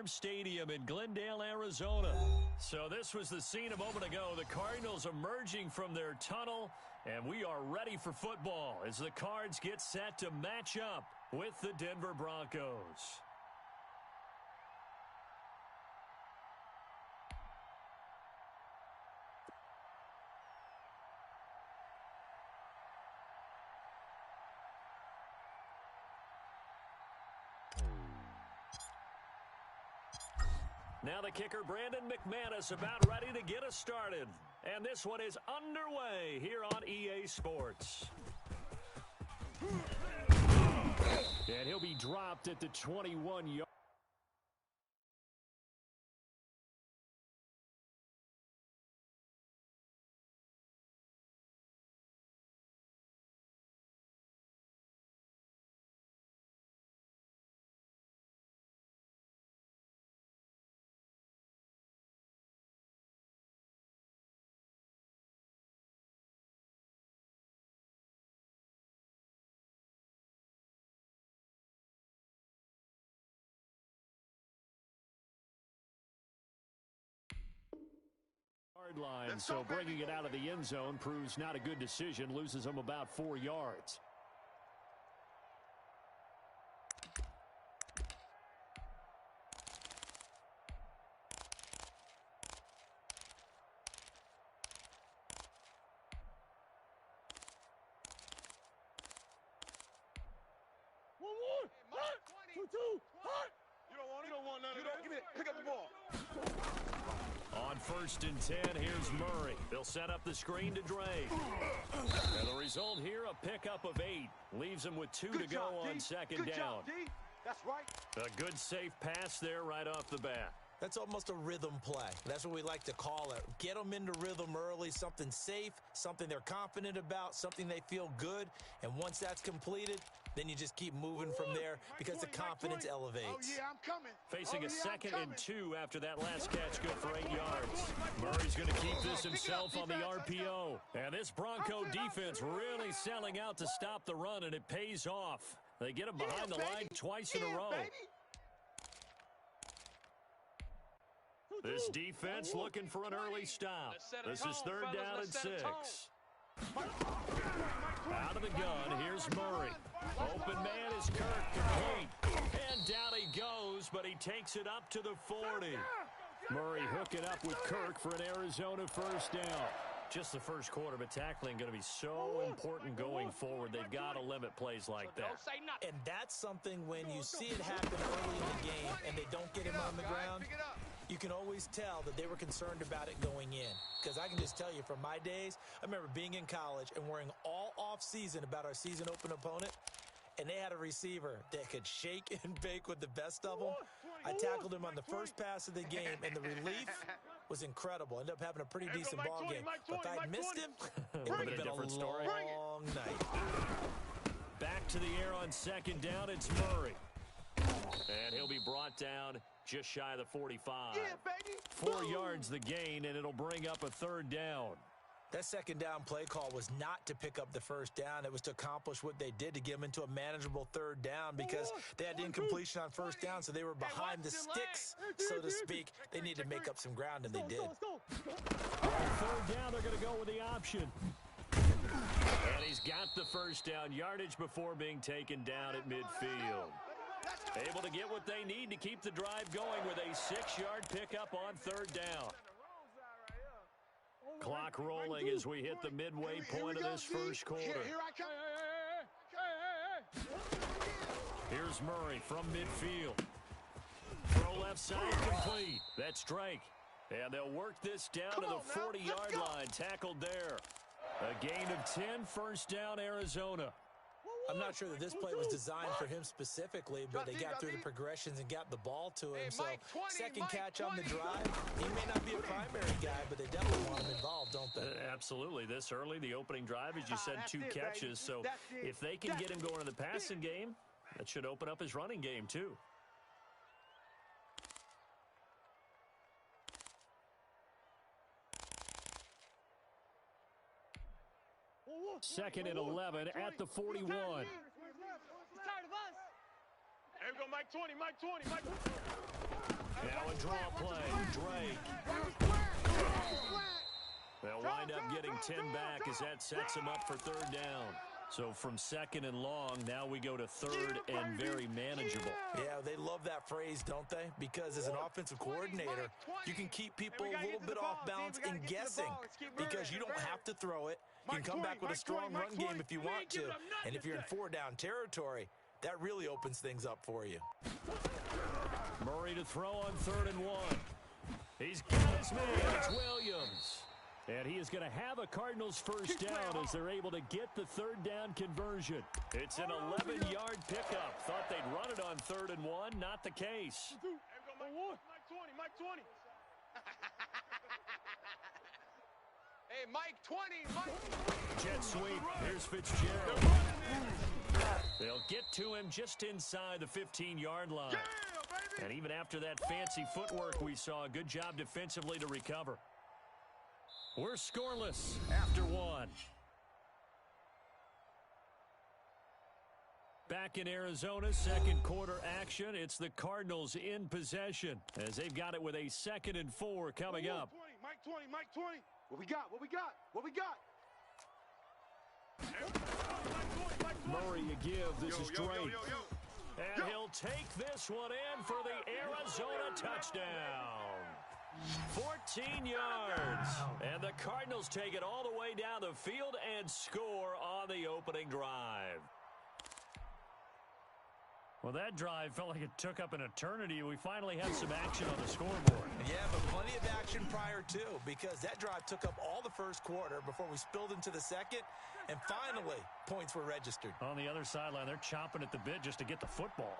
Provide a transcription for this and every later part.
Farm Stadium in Glendale, Arizona. So this was the scene a moment ago. The Cardinals emerging from their tunnel, and we are ready for football as the Cards get set to match up with the Denver Broncos. Now the kicker, Brandon McManus, about ready to get us started. And this one is underway here on EA Sports. And he'll be dropped at the 21-yard. Line, so bringing it out of the end zone proves not a good decision, loses him about 4 yards. Pick up the ball. On 1st and 10, here's Murray. They'll set up the screen to Drake. And the result here, a pickup of 8. Leaves him with 2 to go on second down. That's right. A good, safe pass there right off the bat. That's almost a rhythm play. That's what we like to call it. Get them into rhythm early, something safe, something they're confident about, something they feel good. And once that's completed, then you just keep moving from there because the confidence elevates. Oh, yeah, I'm coming. Facing a 2nd and 2 after that last catch, good for 8 yards. Murray's going to keep this himself on the RPO. And this Bronco defense really selling out to stop the run, and it pays off. They get him behind the line twice in a row. This defense looking for an early stop. This is 3rd down and 6. Out of the gun, here's Murray. Open man is Kirk, complete. And down he goes, but he takes it up to the 40. Murray hooking up with Kirk for an Arizona 1st down. Just the first quarter, but tackling going to be so important going forward. They've got to limit plays like that. And that's something when you see it happen early in the game and they don't get him on the ground, you can always tell that they were concerned about it going in. Because I can just tell you from my days, I remember being in college and worrying all off-season about our season open opponent, and they had a receiver that could shake and bake with the best of them. I tackled him on the first pass of the game, and the relief was incredible. Ended up having a pretty decent ball game. But if I'd missed him, it would have been a long night. Back to the air on 2nd down, it's Murray. And he'll be brought down just shy of the 45. Yeah, baby. 4 yards the gain, and it'll bring up a 3rd down. That 2nd down play call was not to pick up the 1st down. It was to accomplish what they did, to get them into a manageable 3rd down, because they had incompletion on 1st down, so they were behind the sticks, so to speak. They needed to make up some ground, and they did. On 3rd down, they're going to go with the option. And he's got the 1st down yardage before being taken down at midfield. Able to get what they need to keep the drive going with a 6-yard pickup on 3rd down. Clock rolling as we hit the midway point of this first quarter. Here I come. Here's Murray from midfield. Throw left side complete. That's Drake. And they'll work this down to the 40-yard line. Tackled there. A gain of 10, 1st down, Arizona. I'm not sure that this play was designed for him specifically, but they got through the progressions and got the ball to him. So, 2nd catch on the drive. He may not be a primary guy, but they definitely want him involved, don't they? Absolutely. This early, the opening drive, as you said, 2 catches. So, if they can get him going in the passing game, that should open up his running game, too. Second and 11 at the 41. He's tired of us. Here we go, Mike 20, Mike 20, Mike 20. draw play. Drake. They'll wind up getting 10 back as that sets them up for third down. So from second and long, now we go to third and very manageable. Yeah, they love that phrase, don't they? Because as an offensive coordinator, you can keep people a little bit off balance and guessing because you don't have to throw it. You can come back with a strong run game if you want to. And if you're in four-down territory, that really opens things up for you. Murray to throw on 3rd and 1. He's got his man. It's Williams. And he is going to have a Cardinals first down as they're able to get the 3rd down conversion. It's an 11-yard pickup. Thought they'd run it on 3rd and 1. Not the case. Mike 20. Hey, Mike 20. Jet sweep. Here's Fitzgerald. They'll get to him just inside the 15-yard line. And even after that fancy footwork we saw, good job defensively to recover. We're scoreless after 1. Back in Arizona, second quarter action. It's the Cardinals in possession as they've got it with a 2nd and 4 coming up. Mike 20. What we got? Murray a give. This is Drake. And he'll take this one in for the Arizona touchdown. 14 yards. And the Cardinals take it all the way down the field and score on the opening drive. Well, that drive felt like it took up an eternity. We finally had some action on the scoreboard. Yeah, but plenty of action prior to, because that drive took up all the first quarter before we spilled into the second, and finally, points were registered. On the other sideline, they're chomping at the bit just to get the football.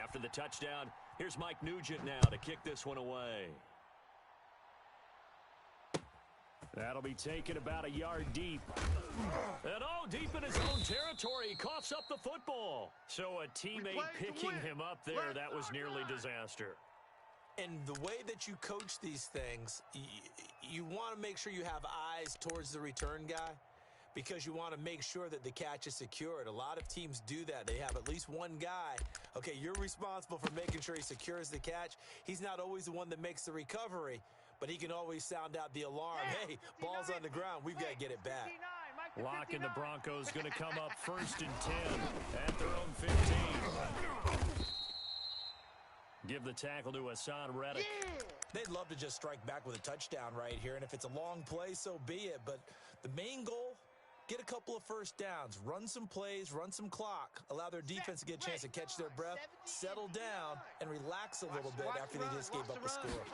After the touchdown, here's Mike Nugent now to kick this one away. That'll be taken about a yard deep. And deep in his own territory, he coughs up the football. So a teammate picking him up there, that was nearly disaster. And the way that you coach these things, you want to make sure you have eyes towards the return guy because you want to make sure that the catch is secured. A lot of teams do that. They have at least one guy. Okay, you're responsible for making sure he secures the catch. He's not always the one that makes the recovery, but he can always sound out the alarm. Hey, ball's on the ground. We've got to get it back. Lock in the Broncos going to come up 1st and 10 at their own 15. Give the tackle to Hassan Reddick. They'd love to just strike back with a touchdown right here, and if it's a long play, so be it. But the main goal, get a couple of first downs, run some plays, run some clock, allow their defense to get a chance to catch their breath, settle down, and relax a little bit after they just gave up a score.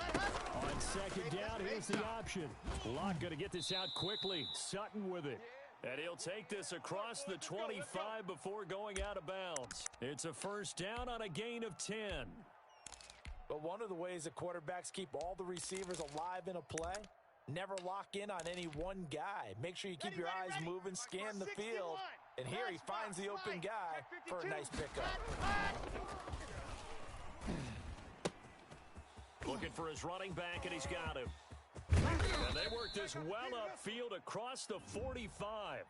On 2nd down, here's the option. Locke going to get this out quickly. Sutton with it. And he'll take this across the 25 before going out of bounds. It's a first down on a gain of 10. But one of the ways that quarterbacks keep all the receivers alive in a play, never lock in on any one guy. Make sure you keep your eyes moving, scan the field. And here he finds the open guy for a nice pickup. Looking for his running back, and he's got him. And they work this well upfield across the 45.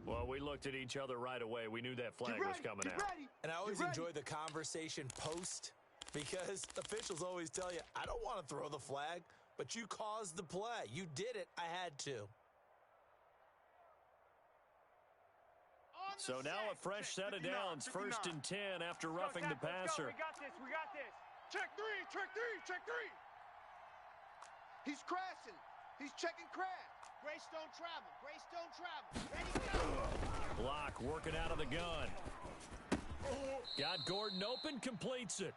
Well, we looked at each other right away. We knew that flag was coming out. And I always enjoy the conversation post because officials always tell you, I don't want to throw the flag, but you caused the play. You did it. I had to. So now a fresh set of downs, 1st and 10 after roughing the passer. We got this. Check three. He's crashing. He's checking crash. Grace don't travel. Ready, go. Block working out of the gun. Got Gordon open, completes it.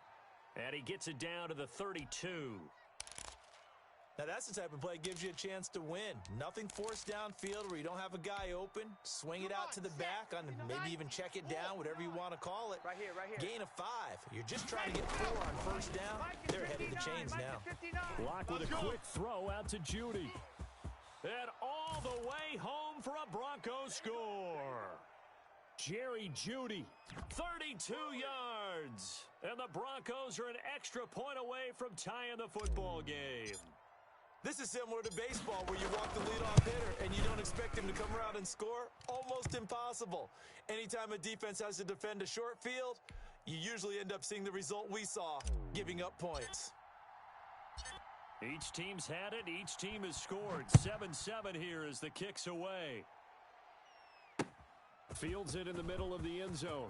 And he gets it down to the 32. Now, that's the type of play that gives you a chance to win. Nothing forced downfield where you don't have a guy open. Swing it out to the back, on maybe even check it down, whatever you want to call it. Right here. Gain of 5. You're just trying to get 4 on first down. They're ahead of the chains now. Block with a quick throw out to Judy. And all the way home for a Broncos score. Jerry Judy, 32 yards. And the Broncos are an extra point away from tying the football game. This is similar to baseball where you walk the leadoff hitter and you don't expect him to come around and score. Almost impossible. Anytime a defense has to defend a short field, you usually end up seeing the result we saw, giving up points. Each team's had it. Each team has scored. 7-7 here as the kick's away. Fields it in the middle of the end zone.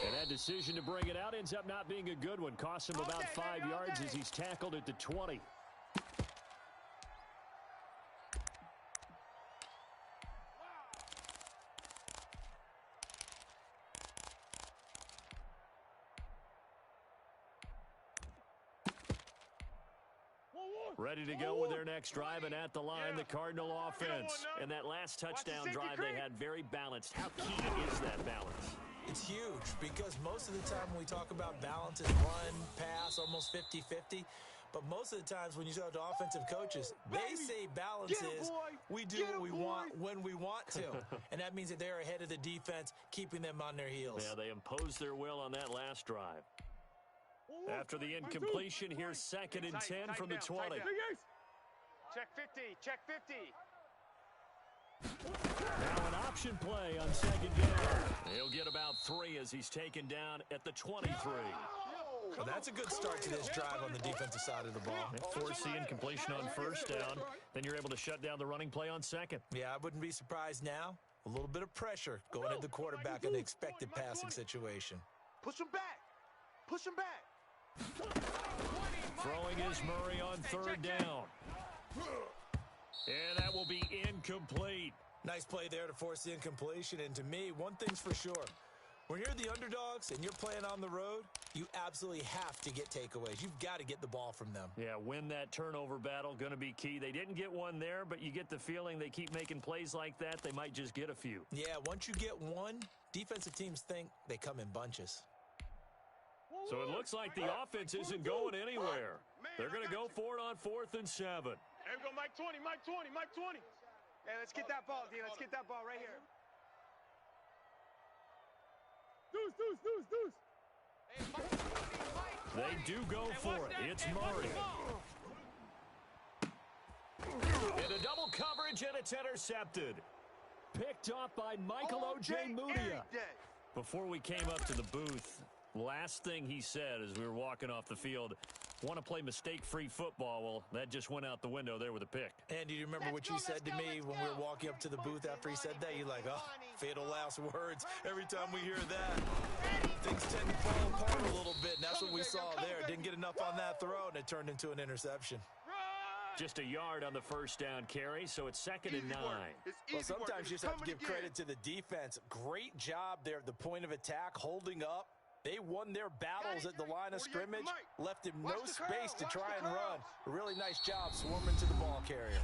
And that decision to bring it out ends up not being a good one. Costs him about 5 yards as he's tackled at the 20. Ready to go with their next drive, and at the line, the Cardinal offense. And that last touchdown drive they had very balanced. How key is that balance? It's huge because most of the time when we talk about balance, it's run, pass, almost 50-50. But most of the times when you talk to offensive coaches, they say balance is we do what we want when we want to. And that means that they're ahead of the defense, keeping them on their heels. Yeah, they imposed their will on that last drive. After the incompletion, here's 2nd and 10 from the 20. Check 50, check 50. Now an option play on 2nd down. He'll get about 3 as he's taken down at the 23. Well, that's a good start to this drive on the defensive side of the ball. Force the incompletion on 1st down. Then you're able to shut down the running play on 2nd. Yeah, I wouldn't be surprised now. A little bit of pressure going at the quarterback in the expected passing situation. Push him back. Push him back. Throwing is Murray on 3rd down. And that will be incomplete. Nice play there to force the incompletion. And to me, one thing's for sure. When you're the underdogs and you're playing on the road, you absolutely have to get takeaways. You've got to get the ball from them. Yeah, win that turnover battle, going to be key. They didn't get one there, but you get the feeling they keep making plays like that, they might just get a few. Yeah, once you get one, defensive teams think they come in bunches. So it looks like the offense isn't going anywhere. They're going to go for it on 4th and 7. There we go, Mike 20, Mike 20, Mike 20. Hey, let's get that ball, D. Let's get that ball right here. Deuce, deuce, deuce, deuce. Hey, Mike, they do go for it. It's Murray. Into double coverage, and it's intercepted. Picked off by Michael O.J. Mudia. Before we came up to the booth, last thing he said as we were walking off the field, want to play mistake-free football. Well, that just went out the window there with a pick. And do you remember what you said to me when we were walking up to the booth after he said that? You're like, oh, fatal last words. Every time we hear that, things tend to fall apart a little bit, and that's what we saw there. Didn't get enough on that throw, and it turned into an interception. Just a yard on the 1st down carry, so it's 2nd and 9. Well, sometimes you just have to give credit to the defense. Great job there at the point of attack, holding up. They won their battles at the line of scrimmage, left him no space to try and run. A really nice job swarming to the ball carrier.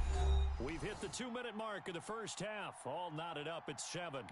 We've hit the 2-minute mark of the 1st half. All knotted up at 7.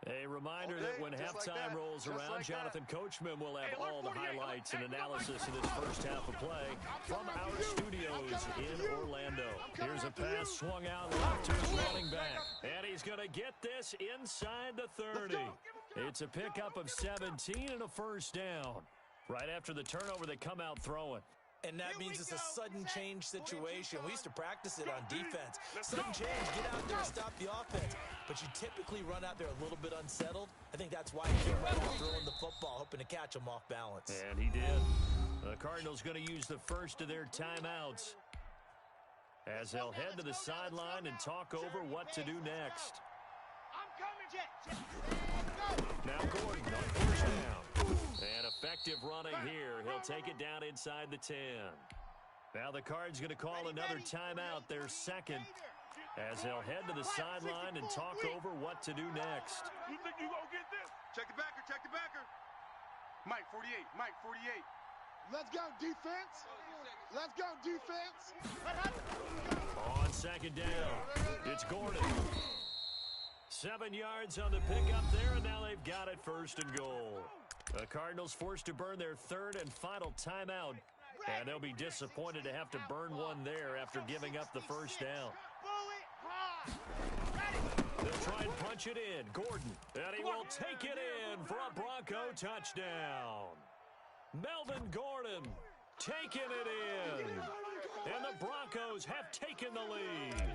A reminder that when halftime rolls around, Jonathan Coachman will have all the highlights and analysis of this 1st half of play from our studios in Orlando. Here's a pass swung out left to his running back. And he's going to get this inside the 30. It's a pickup of 17 and a 1st down. Right after the turnover, they come out throwing. And that means it's a sudden change situation. We used to practice it on defense. Sudden change, get out there and stop the offense. But you typically run out there a little bit unsettled. I think that's why he came right out throwing the football, hoping to catch him off balance. And he did. The Cardinals going to use the first of their timeouts as they'll head to the sideline and talk over what to do next. Now Gordon on 1st down. And effective running here. He'll take it down inside the 10. Now the Cards going to call another timeout, their 2nd, as they'll head to the sideline and talk over what to do next. You think you gonna get this? Check the backer, check the backer. Mike 48, Mike 48. Let's go defense. Let's go defense. On 2nd down, it's Gordon. 7 yards on the pickup there, and now they've got it 1st and goal. The Cardinals forced to burn their third and final timeout. And they'll be disappointed to have to burn one there after giving up the first down. They'll try and punch it in. Gordon. And he will take it in for a Bronco touchdown. Melvin Gordon taking it in. And the Broncos have taken the lead.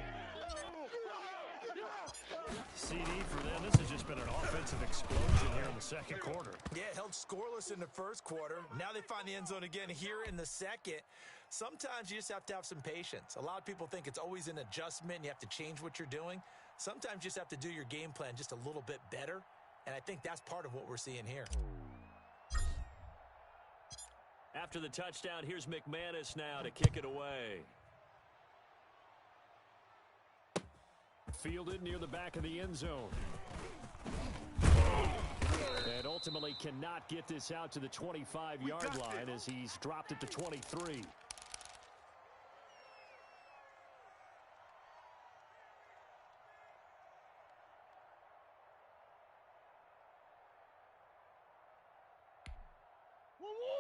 CD for them, this has just been an offensive explosion here in the second quarter. Yeah, held scoreless in the first quarter. Now they find the end zone again here in the second. Sometimes you just have to have some patience. A lot of people think it's always an adjustment. You have to change what you're doing. Sometimes you just have to do your game plan just a little bit better. And I think that's part of what we're seeing here. After the touchdown, here's McManus now to kick it away. Fielded near the back of the end zone. And ultimately cannot get this out to the 25-yard line as he's dropped it to 23.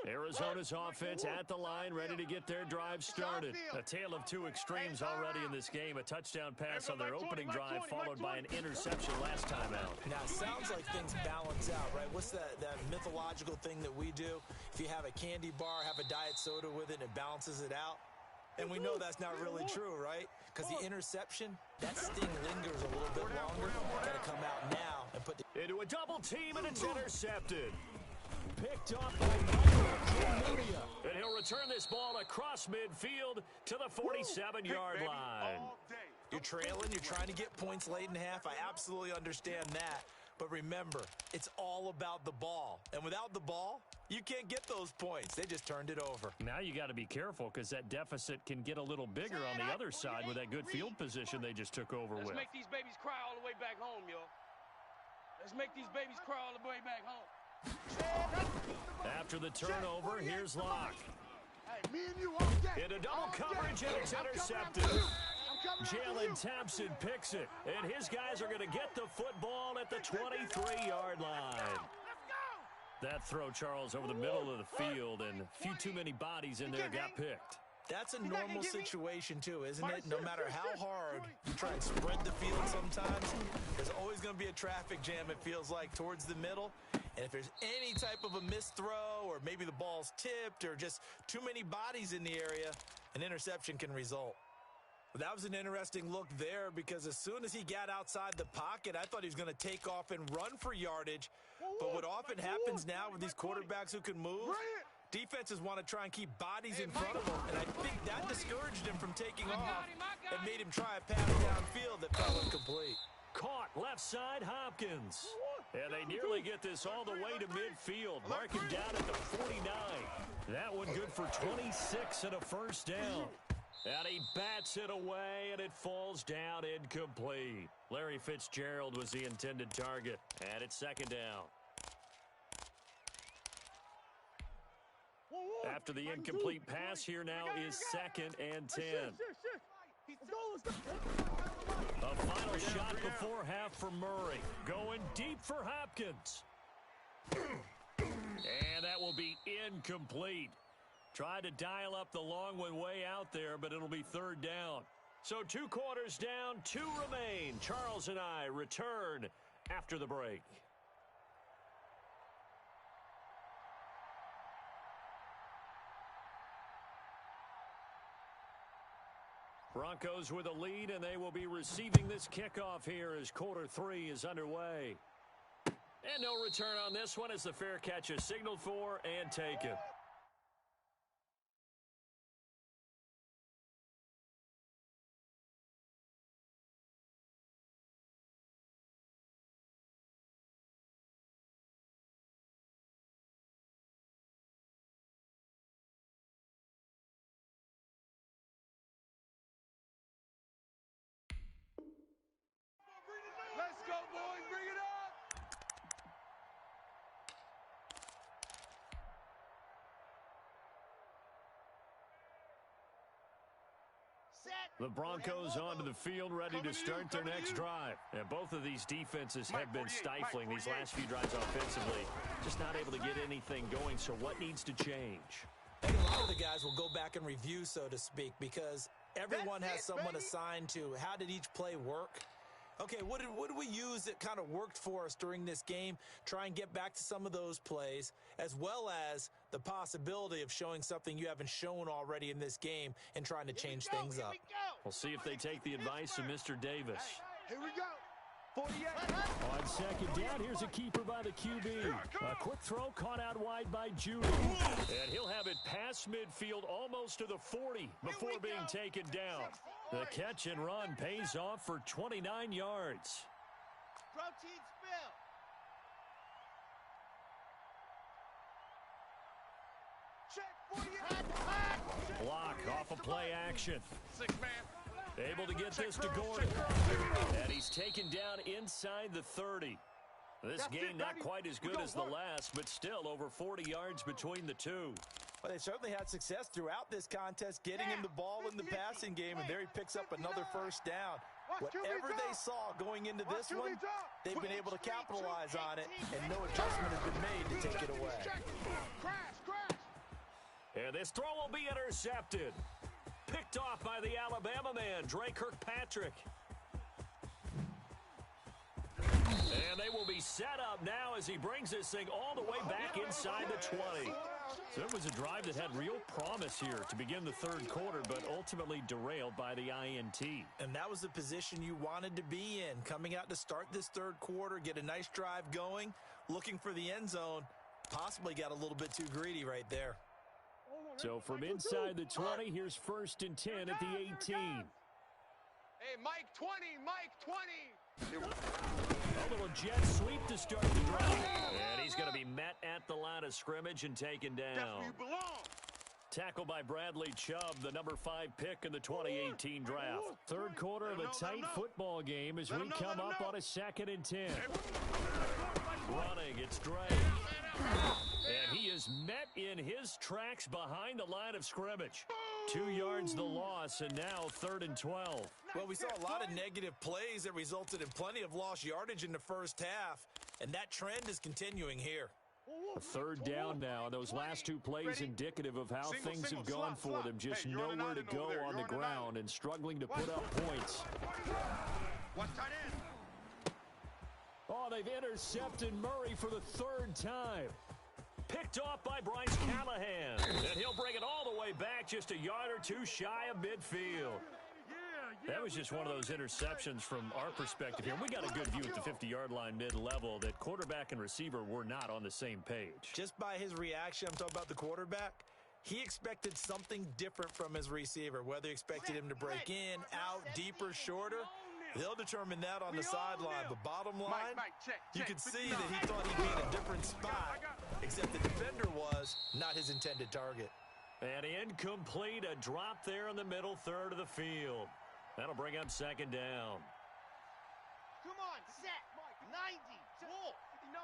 Arizona's offense at the line, ready to get their drive started. A tale of two extremes already in this game. A touchdown pass on their opening drive, followed by an interception last time out. Now, it sounds like things balance out, right? What's that mythological thing that we do? If you have a candy bar, have a diet soda with it, and it balances it out. And we know that's not really true, right? Because the interception, that sting lingers a little bit longer. Got to come out now and put the... Into a double team, and it's intercepted. Picked off by Michael. And he'll return this ball across midfield to the 47-yard line. You're trailing. You're trying to get points late in half. I absolutely understand that. But remember, it's all about the ball. And without the ball, you can't get those points. They just turned it over. Now you got to be careful because that deficit can get a little bigger on the other side with that good field position they just took over with. Let's make these babies cry all the way back home, yo. Let's make these babies cry all the way back home. After the turnover, here's Locke. Into double coverage, and it's intercepted. Jalen Thompson picks it, and his guys are going to get the football at the 23-yard line. That throw, Charles, over the middle of the field, and a few too many bodies in there got picked. That's a normal situation, too, isn't it? No matter how hard you try and spread the field sometimes, there's always going to be a traffic jam, it feels like, towards the middle. And if there's any type of a missed throw or maybe the ball's tipped or just too many bodies in the area, an interception can result. But that was an interesting look there because as soon as he got outside the pocket, I thought he was going to take off and run for yardage. But what often happens now with these quarterbacks who can move, defenses want to try and keep bodies in front of them, and I think that discouraged him from taking off and made him try a pass downfield that fell incomplete. Caught left side Hopkins. And they nearly get this all the way to midfield. Mark him down at the 49. That one good for 26 and a first down. And he bats it away, and it falls down incomplete. Larry Fitzgerald was the intended target. And it's second down. After the incomplete pass, here now is second and 10. A final shot before half for Murray. Going deep for Hopkins. And that will be incomplete. Tried to dial up the long one way out there, but it'll be third down. So 2 quarters down, 2 remain. Charles and I return after the break. Broncos with a lead, and they will be receiving this kickoff here as quarter 3 is underway. And no return on this one as the fair catch is signaled for and taken. Let's go, boys. Bring it up. The Broncos onto the field, ready to start their next drive. And both of these defenses have been stifling these last few drives offensively. Just not able to get anything going, so what needs to change? I think a lot of the guys will go back and review, so to speak, because everyone has someone assigned to how did each play work. Okay, what did we use that kind of worked for us during this game? Try and get back to some of those plays, as well as the possibility of showing something you haven't shown already in this game and trying to change things up. We'll see if they take the advice of Mr. Davis. Here we go. 48. On second down, here's a keeper by the QB. A quick throw caught out wide by Judy. And he'll have it past midfield almost to the 40 before being taken down. The catch and run pays off for 29 yards. Protein spill. Block off of play action. 6-man. Able to get this to Gordon. And he's taken down inside the 30. This game not quite as good as the last, but still over 40 yards between the two. Well, they certainly had success throughout this contest, getting him the ball in the passing game, and there he picks up another first down. Whatever they saw going into this one, they've been able to capitalize on it, and no adjustment has been made to take it away. And this throw will be intercepted. Picked off by the Alabama man, Dre Kirkpatrick. And they will be set up now as he brings this thing all the way back inside the 20. So it was a drive that had real promise here to begin the third quarter, but ultimately derailed by the INT. And that was the position you wanted to be in, coming out to start this third quarter, get a nice drive going, looking for the end zone, possibly got a little bit too greedy right there. So from inside the 20, here's 1st and 10 at the 18. Hey, Mike 20, Mike 20. A little jet sweep to start the drive. And he's going to be met at the line of scrimmage and taken down. Tackled by Bradley Chubb, the number 5 pick in the 2018 draft. Third quarter of a tight football game as we come up on a 2nd and 10. Running, it's Dre. And he is met in his tracks behind the line of scrimmage. 2 yards the loss, and now 3rd and 12. Well, we saw a lot of negative plays that resulted in plenty of lost yardage in the first half, and that trend is continuing here. A 3rd down now. Those last 2 plays indicative of how things have gone for them. Just nowhere to go on the ground and struggling to put up points. Oh, they've intercepted Murray for the 3rd time. Picked off by Bryce Callahan. And he'll bring it all the way back just a yard or 2 shy of midfield. That was just one of those interceptions from our perspective here. We got a good view at the 50-yard line mid-level that quarterback and receiver were not on the same page. Just by his reaction, I'm talking about the quarterback, he expected something different from his receiver, whether he expected him to break in, out, deeper, shorter. They'll determine that on the sideline. But bottom line, you could see that he thought he'd be in a different spot, except the defender was not his intended target. And incomplete, a drop there in the middle third of the field. That'll bring up 2nd down. Come on, set. 90. Roll. 59.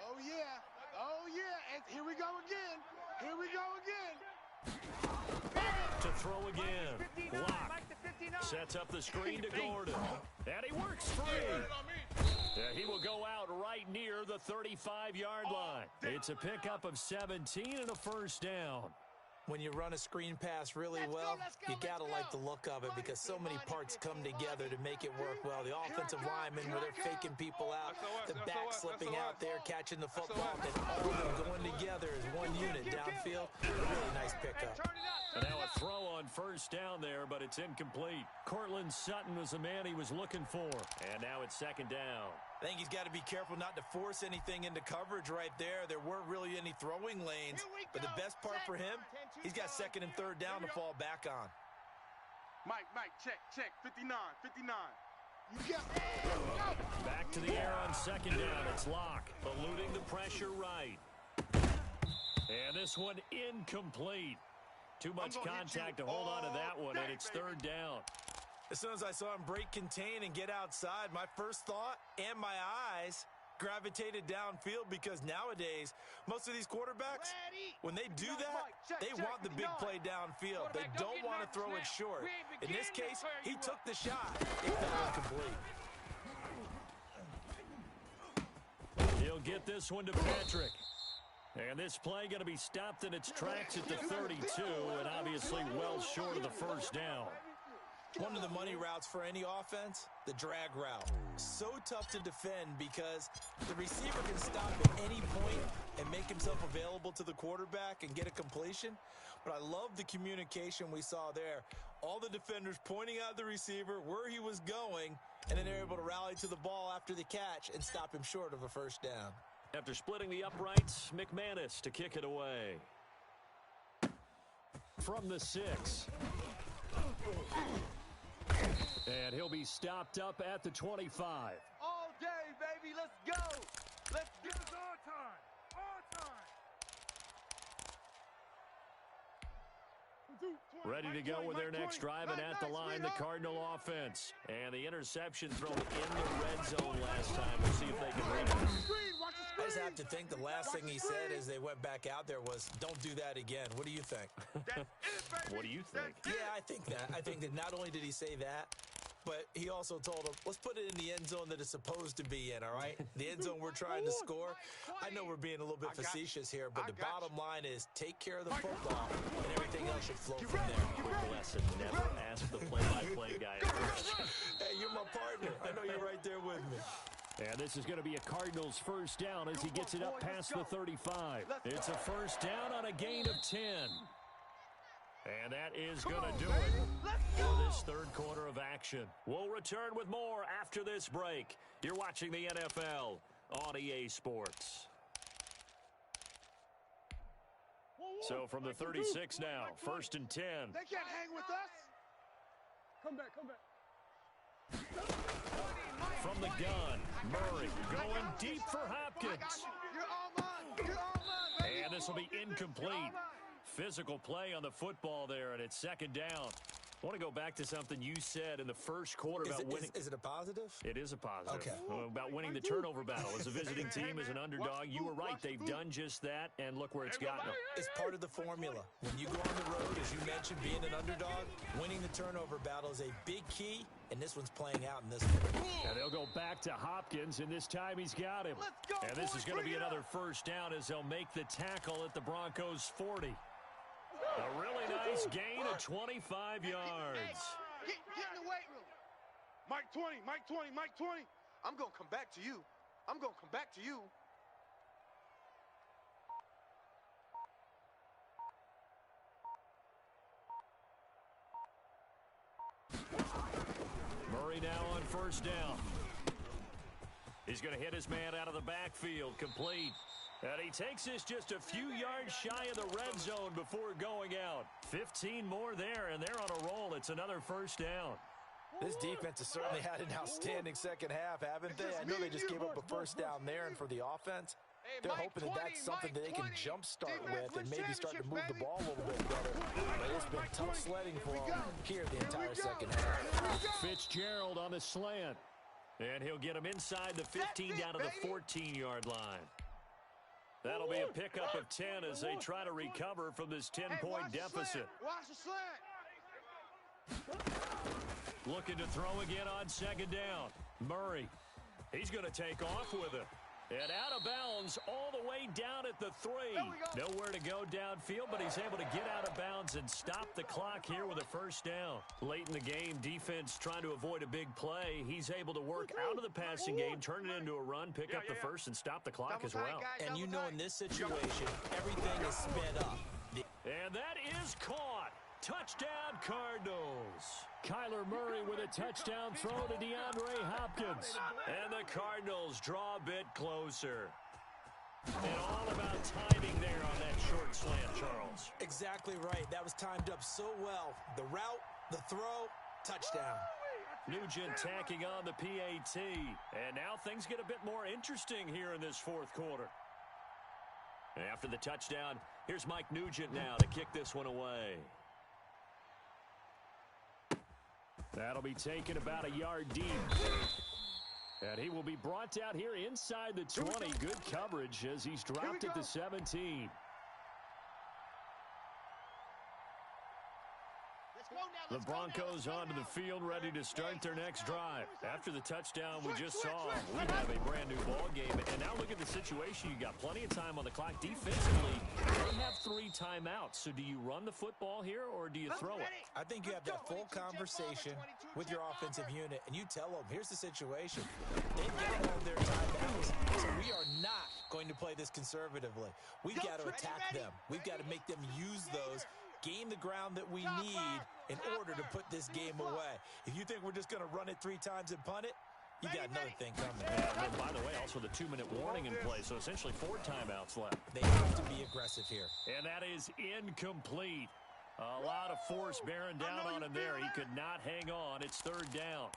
Oh, yeah. Oh, yeah. And here we go again. Here we go again. To throw again. Block. Sets up the screen to Gordon. And he works free. He will go out right near the 35-yard line. It's a pickup of 17 and a 1st down. When you run a screen pass really well, you got to like the look of it because so many parts come together to make it work well. The offensive linemen, where they're faking people out, the back slipping out there, catching the football, and all of them going together as one unit downfield. Really nice pickup. And now a throw on 1st down there, but it's incomplete. Cortland Sutton was the man he was looking for. And now it's 2nd down. I think he's got to be careful not to force anything into coverage right there. There weren't really any throwing lanes. But the best part for him, he's got 2nd and 3rd down to fall back on. Mike, check. 59. You got Back to the air on 2nd down. It's Locke, eluding the pressure right. And this one incomplete. Too much contact to hold on to that one, and it's 3rd down. As soon as I saw him break contain and get outside, my first thought and my eyes gravitated downfield because nowadays, most of these quarterbacks, when they do that, they want the big play downfield. They don't want to throw it short. In this case, he took the shot. It fell incomplete. He'll get this one to Patrick. And this play going to be stopped in its tracks at the 32, and obviously well short of the first down. One of the money routes for any offense, the drag route. So tough to defend because the receiver can stop at any point and make himself available to the quarterback and get a completion. But I love the communication we saw there. All the defenders pointing out the receiver, where he was going, and then they're able to rally to the ball after the catch and stop him short of a first down. After splitting the uprights, McManus to kick it away. From the 6. And he'll be stopped up at the 25. All day, baby. Let's go. Let's get It's our time. Our time. Ready to go with their next drive, and at the line, the Cardinal offense. And the interception thrown in the red zone last time. We'll see if they can reach it. I just have to think the last thing he said as they went back out there was, don't do that again. What do you think? What do you think? Yeah, I think that. I think that not only did he say that, but he also told him, let's put it in the end zone that it's supposed to be in, all right? The end zone we're trying to score. I know we're being a little bit facetious here, but the bottom line is take care of the football, and everything else should flow from there. Quick lesson, never ask the play-by-play guy a question. Hey, you're my partner. I know you're right there with me. And this is going to be a Cardinals first down as he gets it up past the 35. It's a first down on a gain of 10. And that is going to do it for this third quarter of action. We'll return with more after this break. You're watching the NFL on EA Sports. So from the 36 now, first and 10. They can't hang with us. Come back, come back. From the gun, Murray going deep for Hopkins. You're all mine. You're all mine, baby. And this will be incomplete. Physical play on the football there, and it's second down. I want to go back to something you said in the first quarter about winning. Is it a positive? It is a positive. Okay. About winning the turnover battle. As a visiting team, as an underdog, you were right. They've done just that, and look where it's gotten them. It's part of the formula. When you go on the road, as you mentioned, being an underdog, winning the turnover battle is a big key, and this one's playing out in this one. And they'll go back to Hopkins, and this time he's got him. And this is going to be another first down as they'll make the tackle at the Broncos' 40. A really nice gain of 25 yards. Get in the weight room. Mike 20, Mike 20, Mike 20. I'm going to come back to you. I'm going to come back to you. Murray now on first down. He's going to hit his man out of the backfield, complete. And he takes this just a few yards shy of the red zone before going out. 15 more there, and they're on a roll. It's another first down. This defense has certainly had an outstanding second half, haven't they? I know they just gave up a first down there, and for the offense, they're hoping that that's something that they can jumpstart with and maybe start to move the ball a little bit better. But it's been tough sledding for them here the entire second half. Fitzgerald on the slant. And he'll get him inside the 15 down to the 14-yard line. That'll be a pickup of 10 as they try to recover from this 10-point deficit. Watch the slant. Looking to throw again on second down. Murray, he's going to take off with it. And out of bounds all the way down at the 3. Nowhere to go downfield, but he's able to get out of bounds and stop the clock here with a first down. Late in the game, defense trying to avoid a big play. He's able to work out of the passing game, turn it into a run, pick up the first, and stop the clock as well. And you know in this situation, everything is sped up. And that is caught. Touchdown, Cardinals. Kyler Murray with a touchdown throw to DeAndre Hopkins. And the Cardinals draw a bit closer. And all about timing there on that short slant, Charles. Exactly right. That was timed up so well. The route, the throw, touchdown. Nugent tacking on the PAT. And now things get a bit more interesting here in this fourth quarter. After the touchdown, here's Mike Nugent now to kick this one away. That'll be taken about a yard deep. And he will be brought down here inside the 20. Good coverage as he's dropped at the 17. The Broncos onto the field, ready to start their next drive. After the touchdown we just saw, we have a brand-new ball game. And now look at the situation. You got plenty of time on the clock. Defensively, they have 3 timeouts. So do you run the football here, or do you throw it? I think you have that full conversation with your offensive unit, and you tell them, here's the situation. They've got all their timeouts, so we are not going to play this conservatively. We've got to attack them. We've got to make them use those, gain the ground that we need in order to put this game away. If you think we're just going to run it 3 times and punt it, you got another thing coming. And by the way, also the 2-minute warning in play, so essentially 4 timeouts left. They have to be aggressive here. And that is incomplete. A lot of force bearing down on him there. He could not hang on. It's 3rd down.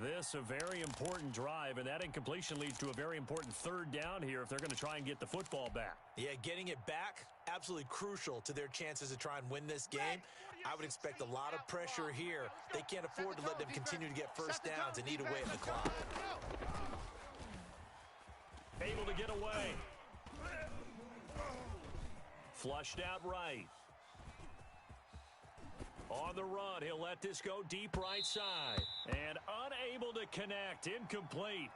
This a very important drive, and that incompletion leads to a very important 3rd down here if they're going to try and get the football back. Yeah, getting it back, absolutely crucial to their chances to try and win this game. I would expect a lot of pressure here. They can't afford to let them continue to get first downs and eat away at the clock. Able to get away. Flushed out right. On the run, he'll let this go deep right side. And unable to connect, incomplete.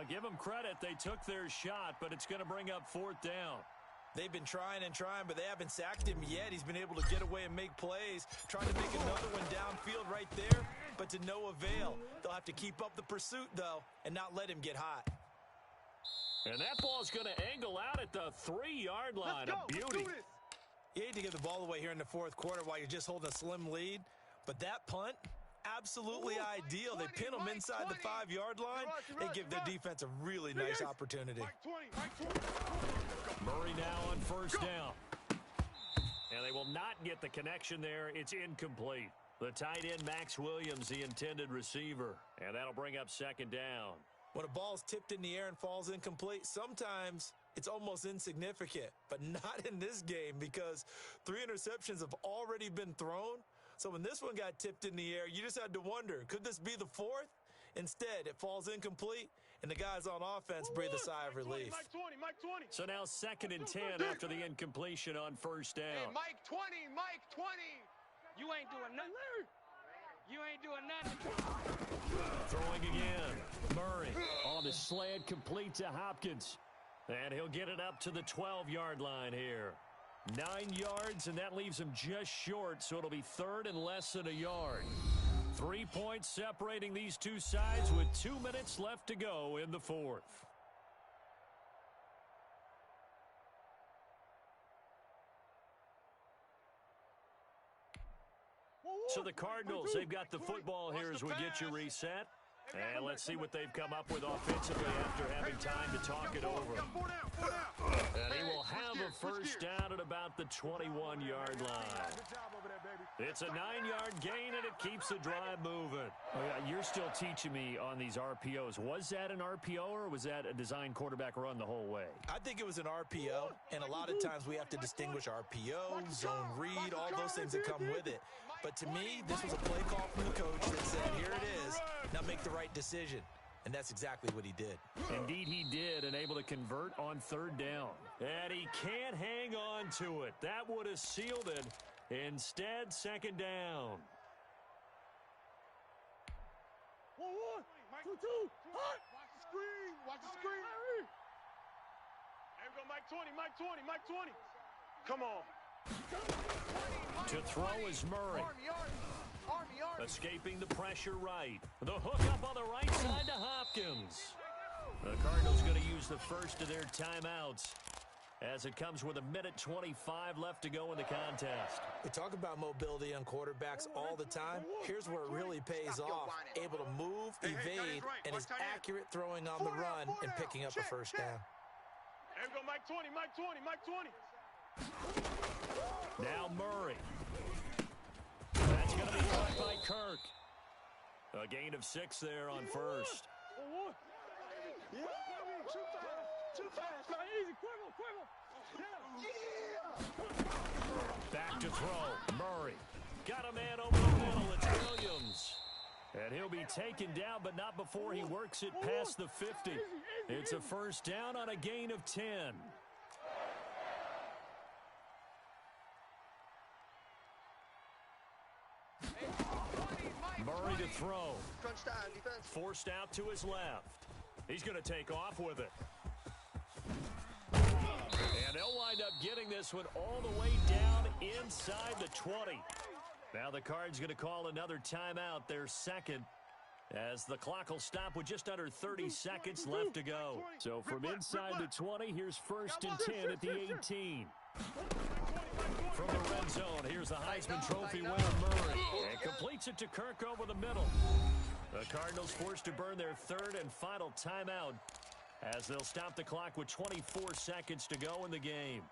Give them credit, they took their shot, but it's going to bring up 4th down. They've been trying and trying, but they haven't sacked him yet. He's been able to get away and make plays. Trying to make another one downfield right there, but to no avail. They'll have to keep up the pursuit, though, and not let him get hot. And that ball's going to angle out at the 3-yard line. A beauty. You hate to give the ball away here in the 4th quarter while you're just holding a slim lead, but that punt, absolutely ideal. They pin them inside the 5-yard line. They give their defense a really nice opportunity. Murray now on 1st down. And they will not get the connection there. It's incomplete. The tight end, Max Williams, the intended receiver. And that'll bring up 2nd down. When a ball's tipped in the air and falls incomplete, sometimes it's almost insignificant, but not in this game because 3 interceptions have already been thrown. So when this one got tipped in the air, you just had to wonder, could this be the 4th? Instead, it falls incomplete, and the guys on offense breathe a sigh of relief. So now 2nd and 10 after the incompletion on 1st down. Hey, Mike 20, Mike 20. You ain't doing nothing. You ain't doing nothing. Throwing again. Murray on the slant, complete to Hopkins. And he'll get it up to the 12-yard line here. 9 yards, and that leaves him just short, so it'll be 3rd and less than a yard. 3 points separating these two sides with 2 minutes left to go in the 4th. So the Cardinals, they've got the football here as we get you reset. And let's see what they've come up with offensively after having time to talk it over. And he will have a 1st down at about the 21-yard line. It's a 9-yard gain, and it keeps the drive moving. Oh, yeah, you're still teaching me on these RPOs. Was that an RPO, or was that a design quarterback run the whole way? I think it was an RPO, and a lot of times we have to distinguish RPO, zone read, all those things that come with it. But to me, this was a play call from the coach that said, here it is, now make the right decision. And that's exactly what he did. Indeed he did, and able to convert on 3rd down. And he can't hang on to it. That would have sealed it. Instead, 2nd down. 1-1. 2-2. Watch the screen. Watch the screen. There we go, Mike 20, Mike 20, Mike 20. Come on. To throw is Murray. Escaping the pressure right. The hook up on the right side to Hopkins. The Cardinals going to use the first of their timeouts as it comes with 1:25 left to go in the contest. We talk about mobility on quarterbacks all the time. Here's where it really pays off. Able to move, evade, and is accurate throwing on the run and picking up a 1st down. There we go, Mike 20, Mike 20, Mike 20. Now Murray. That's going to be caught by Kirk. A gain of 6 there on 1st. Back to throw. Murray. Got a man over the middle. It's Williams. And he'll be taken down, but not before he works it past the 50. It's a first down on a gain of 10. Murray to throw. Forced out to his left. He's going to take off with it. And they'll wind up getting this one all the way down inside the 20. Now the Cards going to call another timeout, their second, as the clock will stop with just under 30 seconds left to go. So from inside the 20, here's first and 10 at the 18. From the red zone, here's the Heisman Trophy winner, Murray. And completes it to Kirk over the middle. The Cardinals forced to burn their third and final timeout as they'll stop the clock with 24 seconds to go in the game.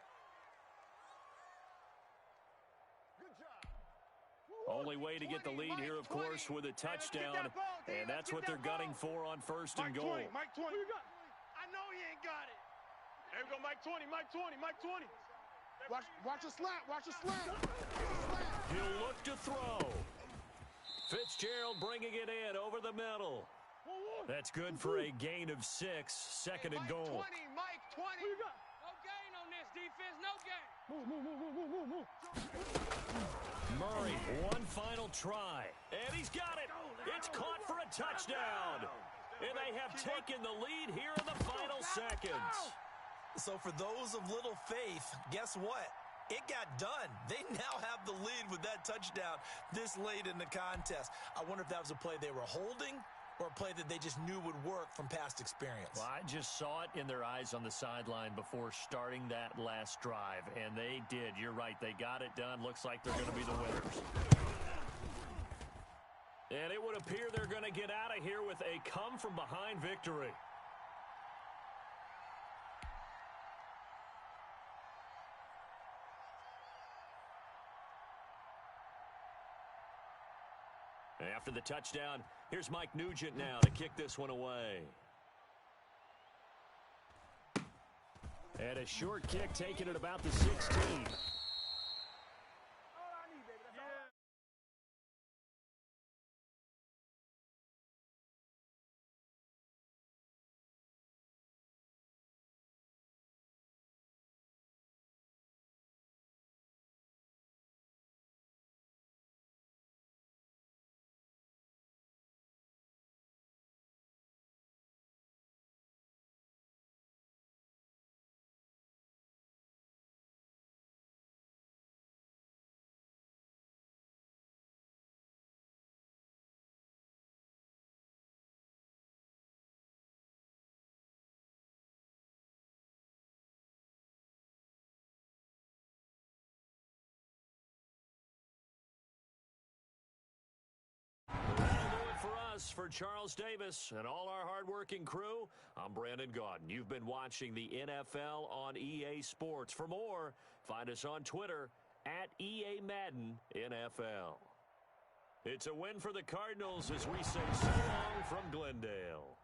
Only way to get the lead here, of course, with a touchdown. And that's what they're gunning for on first and goal. Mike 20. I know he ain't got it. There we go, Mike 20, Mike 20, Mike 20. Watch a slant, watch a slant. He'll look to throw. Fitzgerald bringing it in over the middle. That's good for a gain of 6, second and goal. Mike 20. No gain on this defense, no gain. Murray, one final try. And he's got it. It's caught for a touchdown. And they have taken the lead here in the final seconds. So for those of little faith, guess what? It got done. They now have the lead with that touchdown this late in the contest. I wonder if that was a play they were holding or a play that they just knew would work from past experience. Well, I just saw it in their eyes on the sideline before starting that last drive, and they did. You're right. They got it done. Looks like they're going to be the winners. And it would appear they're going to get out of here with a come-from-behind victory. After the touchdown, here's Mike Nugent now to kick this one away. And a short kick taken at about the 16. For Charles Davis and all our hardworking crew, I'm Brandon Gaudin. You've been watching the NFL on EA Sports. For more, find us on Twitter at EA Madden NFL. It's a win for the Cardinals as we say so long from Glendale.